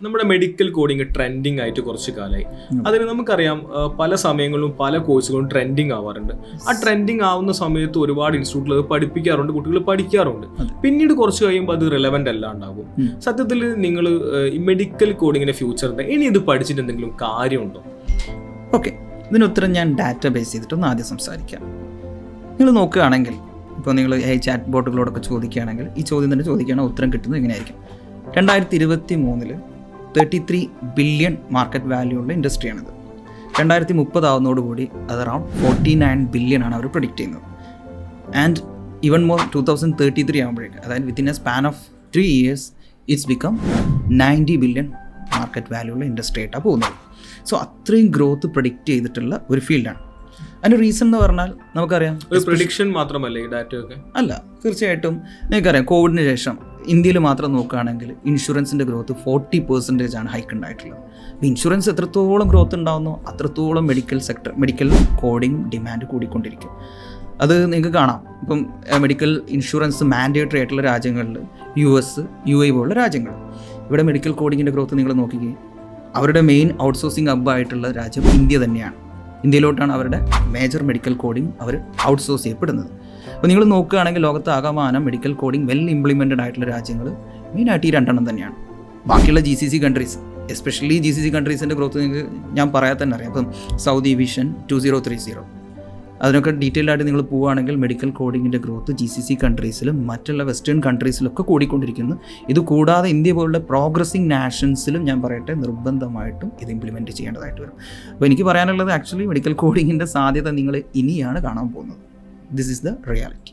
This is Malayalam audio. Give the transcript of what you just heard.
നമ്മുടെ മെഡിക്കൽ കോഡിങ് ട്രെൻഡിങ് ആയിട്ട് കുറച്ച് കാലമായി. അതിന് നമുക്കറിയാം പല സമയങ്ങളിലും പല കോഴ്സുകളും ട്രെൻഡിങ് ആവാറുണ്ട്. ആ ട്രെൻഡിങ് ആവുന്ന സമയത്ത് ഒരുപാട് ഇൻസ്റ്റിറ്റ്യൂട്ടിൽ അത് പഠിപ്പിക്കാറുണ്ട്, കുട്ടികൾ പഠിക്കാറുണ്ട്. പിന്നീട് കുറച്ച് കഴിയുമ്പോൾ അത് റിലവൻ്റ് അല്ലാണ്ടാകും. സത്യത്തിൽ നിങ്ങൾ ഈ മെഡിക്കൽ കോഡിങ്ങിന്റെ ഫ്യൂച്ചർ എന്താ, ഇനി ഇത് പഠിച്ചിട്ട് എന്തെങ്കിലും കാര്യമുണ്ടോ? ഓക്കെ, ഇതിന് ഉത്തരം ഞാൻ ഡാറ്റ ബേസ് ചെയ്തിട്ടൊന്ന് ആദ്യം സംസാരിക്കാം. നിങ്ങൾ നോക്കുകയാണെങ്കിൽ ഇപ്പോൾ നിങ്ങൾ ചാറ്റ് ബോട്ടുകളോടൊക്കെ ചോദിക്കുകയാണെങ്കിൽ ഈ ചോദ്യം തന്നെ ചോദിക്കുകയാണെങ്കിൽ ഉത്തരം കിട്ടുന്നത് എങ്ങനെയായിരിക്കും? 2023 33 ബില്യൺ മാർക്കറ്റ് വാല്യൂ ഉള്ള ഇൻഡസ്ട്രിയാണിത്. 2030 ആവുന്നതോടുകൂടി അത് അറൗണ്ട് 49 ബില്യൺ ആണ് അവർ പ്രൊഡിക്റ്റ് ചെയ്യുന്നത്. ആൻഡ് ഈവൻ മോർ 2033 ആകുമ്പോഴേക്ക്, അതായത് within A span of 3 years it's become 90 billion market value ഉള്ള ഇൻഡസ്ട്രി ആയിട്ടാണ് പോകുന്നത്. സോ അത്രയും ഗ്രോത്ത് പ്രൊഡിക്റ്റ് ചെയ്തിട്ടുള്ള ഒരു ഫീൽഡാണ്. അതിൻ്റെ റീസൺ എന്ന് പറഞ്ഞാൽ നമുക്കറിയാം, പ്രഡിക്ഷൻ മാത്രമല്ല ഈ ഡാറ്റയൊക്കെ അല്ല, തീർച്ചയായിട്ടും നിങ്ങൾക്കറിയാം കോവിഡിന് ശേഷം ഇന്ത്യയിൽ മാത്രം നോക്കുകയാണെങ്കിൽ ഇൻഷുറൻസിൻ്റെ ഗ്രോത്ത് 40% ആണ് ഹൈക്ക് ഉണ്ടായിട്ടുള്ളത്. അപ്പോൾ ഇൻഷുറൻസ് എത്രത്തോളം ഗ്രോത്ത് ഉണ്ടാകുന്നോ അത്രത്തോളം മെഡിക്കൽ കോഡിങ് ഡിമാൻഡ് കൂടിക്കൊണ്ടിരിക്കും. അത് നിങ്ങൾക്ക് കാണാം. ഇപ്പം മെഡിക്കൽ ഇൻഷുറൻസ് മാൻഡേറ്ററി ആയിട്ടുള്ള രാജ്യങ്ങളിൽ US, UAE പോലുള്ള രാജ്യങ്ങൾ, ഇവിടെ മെഡിക്കൽ കോഡിങ്ങിൻ്റെ ഗ്രോത്ത് നിങ്ങൾ നോക്കുകയും അവരുടെ മെയിൻ ഔട്ട്സോഴ്സിങ് ഹബ്ബായിട്ടുള്ള രാജ്യം ഇന്ത്യ തന്നെയാണ്. ഇന്ത്യയിലോട്ടാണ് അവരുടെ മേജർ മെഡിക്കൽ കോഡിങ് അവർ ഔട്ട്സോഴ്സ് ചെയ്യപ്പെടുന്നത്. അപ്പോൾ നിങ്ങൾ നോക്കുകയാണെങ്കിൽ ലോകത്ത് ആകമാനം മെഡിക്കൽ കോഡിങ് വെൽ ഇംപ്ലിമെൻറ്റഡ് ആയിട്ടുള്ള രാജ്യങ്ങൾ മെയിനായിട്ട് ഈ 2 തന്നെയാണ്. ബാക്കിയുള്ള GCC കൺട്രീസ്, എസ്പെഷ്യലി GCC കൺട്രീസിൻ്റെ ഗ്രോത്ത് നിങ്ങൾക്ക് ഞാൻ പറയാൻ തന്നെ അറിയാം. അപ്പം സൗദി വിഷൻ 2030, അതിനൊക്കെ ഡീറ്റെയിൽ ആയിട്ട് നിങ്ങൾ പോവുകയാണെങ്കിൽ മെഡിക്കൽ കോഡിങ്ങിൻ്റെ ഗ്രോത്ത് GCC കൺട്രീസിലും മറ്റുള്ള വെസ്റ്റേൺ കൺട്രീസിലൊക്കെ കൂടിക്കൊണ്ടിരിക്കുന്നു. ഇത് കൂടാതെ ഇന്ത്യ പോലുള്ള പ്രോഗ്രസിങ് നാഷൻസിലും ഞാൻ പറയട്ടെ നിർബന്ധമായിട്ടും ഇത് ഇംപ്ലിമെൻറ്റ് ചെയ്യേണ്ടതായിട്ട് വരും. അപ്പോൾ എനിക്ക് പറയാനുള്ളത് ആക്ച്വലി മെഡിക്കൽ കോഡിങ്ങിൻ്റെ സാധ്യത നിങ്ങൾ ഇനിയാണ് കാണാൻ പോകുന്നത്. This is the reality.